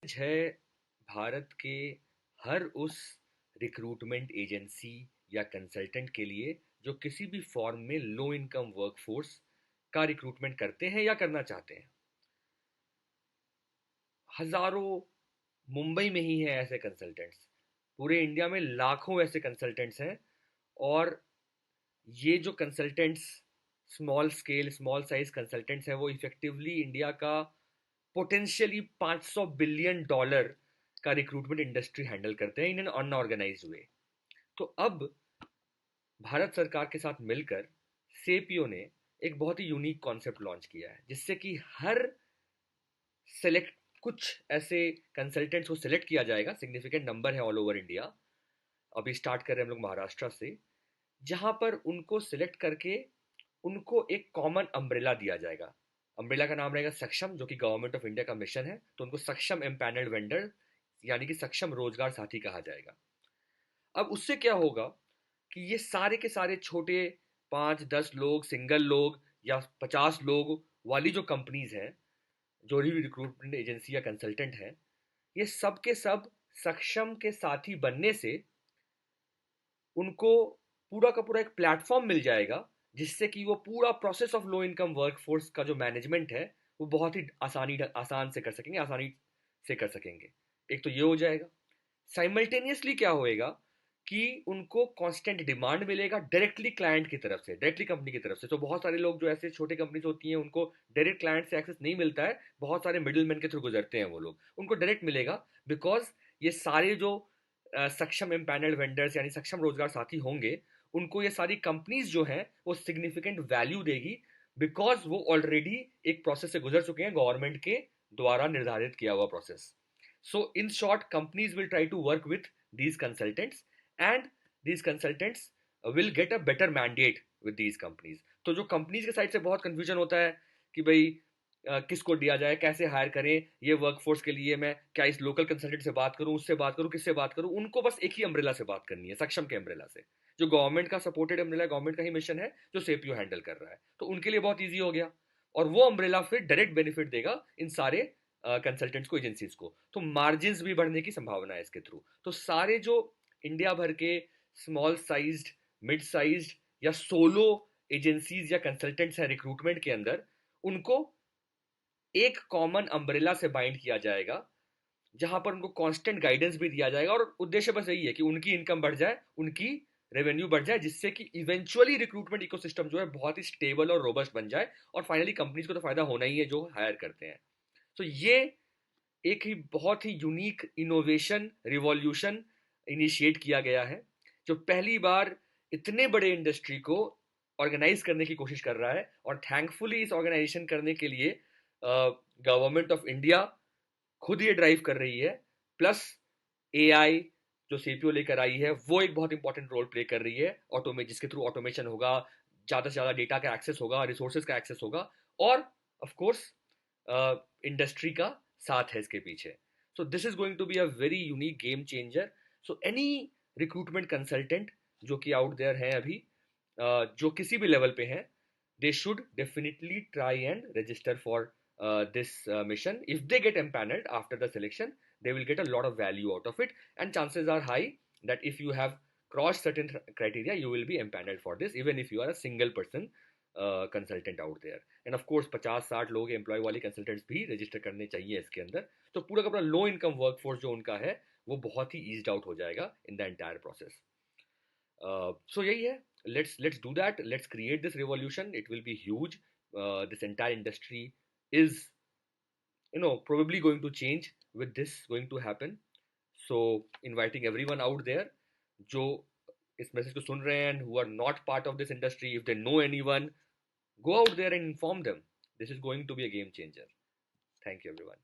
है भारत के हर उस रिक्रूटमेंट एजेंसी या कंसल्टेंट के लिए जो किसी भी फॉर्म में लो इनकम वर्कफोर्स का रिक्रूटमेंट करते हैं या करना चाहते हैं। हजारों मुंबई में ही है ऐसे कंसल्टेंट्स। पूरे इंडिया में लाखों ऐसे कंसल्टेंट्स हैं। और ये जो कंसल्टेंट्स स्मॉल साइज कंसल्टेंट्स हैं वो इफेक्टिवली इंडिया का पोटेंशियली $500 बिलियन का रिक्रूटमेंट इंडस्ट्री हैंडल करते हैं इन एन अनऑर्गेनाइज्ड वे। तो अब भारत सरकार के साथ मिलकर सेपीओ ने एक बहुत ही यूनिक कॉन्सेप्ट लॉन्च किया है जिससे कि हर सेलेक्ट कुछ ऐसे कंसल्टेंट्स को सिलेक्ट किया जाएगा। सिग्निफिकेंट नंबर है ऑल ओवर इंडिया। अभी स्टार्ट कर रहे हैं हम लोग महाराष्ट्र से, जहां पर उनको सिलेक्ट करके उनको एक कॉमन अम्ब्रेला दिया जाएगा। अम्ब्रेला का नाम रहेगा सक्षम, जो कि गवर्नमेंट ऑफ इंडिया का मिशन है। तो उनको सक्षम एम्पैनल्ड वेंडर यानी कि सक्षम रोजगार साथी कहा जाएगा। अब उससे क्या होगा कि ये सारे के सारे छोटे 5-10 लोग, सिंगल लोग या 50 लोग वाली जो कंपनीज हैं, जो भी रिक्रूटमेंट एजेंसी या कंसल्टेंट है, ये सब के सब सक्षम के साथी बनने से उनको पूरा का पूरा एक प्लेटफॉर्म मिल जाएगा जिससे कि वो पूरा process of low income workforce का जो मैनेजमेंट है वो बहुत ही आसान से कर सकेंगे, आसानी से कर सकेंगे। एक तो ये हो जाएगा। साइमल्टेनियसली क्या होएगा कि उनको कांस्टेंट डिमांड मिलेगा डायरेक्टली क्लाइंट की तरफ से, डायरेक्टली कंपनी की तरफ से। तो बहुत सारे लोग जो ऐसे छोटे कंपनीज होती हैं उनको डायरेक्ट क्लाइंट से एक्सेस नहीं मिलता है, बहुत सारे मिडिल मैन के थ्रू गुजरते हैं वो लोग, उनको डायरेक्ट मिलेगा। बिकॉज ये सारे जो सक्षम एम्पैनल्ड वेंडर्स यानी सक्षम रोजगार साथी होंगे, उनको ये सारी कंपनीज जो हैं वो सिग्निफिकेंट वैल्यू देगी। बिकॉज वो ऑलरेडी एक प्रोसेस से गुजर चुके हैं, गवर्नमेंट के द्वारा निर्धारित किया हुआ process. So in short, companies will try to work with these consultants and these consultants will get a better mandate with these companies। तो जो कंपनीज के साइड से बहुत कंफ्यूजन होता है कि भाई किसको दिया जाए, कैसे हायर करें ये वर्कफोर्स के लिए, मैं क्या इस लोकल कंसल्टेंट से बात करूं, उससे बात करूं, किससे बात करूं, उनको बस एक ही अम्ब्रेला से बात करनी है, सक्षम के अम्ब्रेला से, जो गवर्नमेंट का सपोर्टेड अम्ब्रेला, गवर्नमेंट का ही मिशन है जो सेपीओ हैंडल कर रहा है। तो उनके लिए बहुत ईजी हो गया। और वो अम्ब्रेला फिर डायरेक्ट बेनिफिट देगा इन सारे कंसल्टेंट्स को, एजेंसीज को। तो मार्जिन भी बढ़ने की संभावना है इसके थ्रू। तो सारे जो इंडिया भर के स्मॉल साइज्ड, मिड साइज्ड या सोलो एजेंसीज या कंसल्टेंट्स हैं रिक्रूटमेंट के अंदर, उनको एक कॉमन अम्ब्रेला से बाइंड किया जाएगा, जहां पर उनको कांस्टेंट गाइडेंस भी दिया जाएगा। और उद्देश्य बस यही है कि उनकी इनकम बढ़ जाए, उनकी रेवेन्यू बढ़ जाए, जिससे कि इवेंचुअली रिक्रूटमेंट इकोसिस्टम जो है बहुत ही स्टेबल और रोबस्ट बन जाए। और फाइनली कंपनीज को तो फायदा होना ही है जो हायर करते हैं। तो ये एक ही बहुत ही यूनिक इनोवेशन रिवॉल्यूशन इनिशिएट किया गया है, जो पहली बार इतने बड़े इंडस्ट्री को ऑर्गेनाइज करने की कोशिश कर रहा है। और थैंकफुली इस ऑर्गेनाइजेशन करने के लिए गवर्नमेंट ऑफ इंडिया खुद ये ड्राइव कर रही है। प्लस एआई जो सीपीओ लेकर आई है वो एक बहुत इंपॉर्टेंट रोल प्ले कर रही है, ऑटोमेट जिसके थ्रू ऑटोमेशन होगा, ज़्यादा से ज़्यादा डेटा का एक्सेस होगा, रिसोर्सेज का एक्सेस होगा। और ऑफ कोर्स इंडस्ट्री का साथ है इसके पीछे। So this is going to be a very unique game changer. So any recruitment consultant जो कि आउट देयर हैं अभी, जो किसी भी लेवल पे हैं, they should definitely try and register for this mission. If they get empaneled after the selection, they will get a lot of value out of it, and chances are high that if you have crossed certain criteria, you will be empaneled for this, even if you are a single person consultant out there. And of course 50-60 लोग employ वाली consultants भी register करने चाहिए इसके अंदर। तो पूरा का पूरा लो इनकम वर्कफोर्स जो उनका है वो बहुत ही ईज्ड आउट हो जाएगा इन द एंटायर प्रोसेस। सो यही है, let's do that, let's create this revolution, it will be huge। This entire industry is probably going to change with this going to happen। So inviting everyone out there जो इस message को सुन रहे हैं and who are not part of this industry, if they know anyone, go out there and inform them। This is going to be a game changer। Thank you everyone।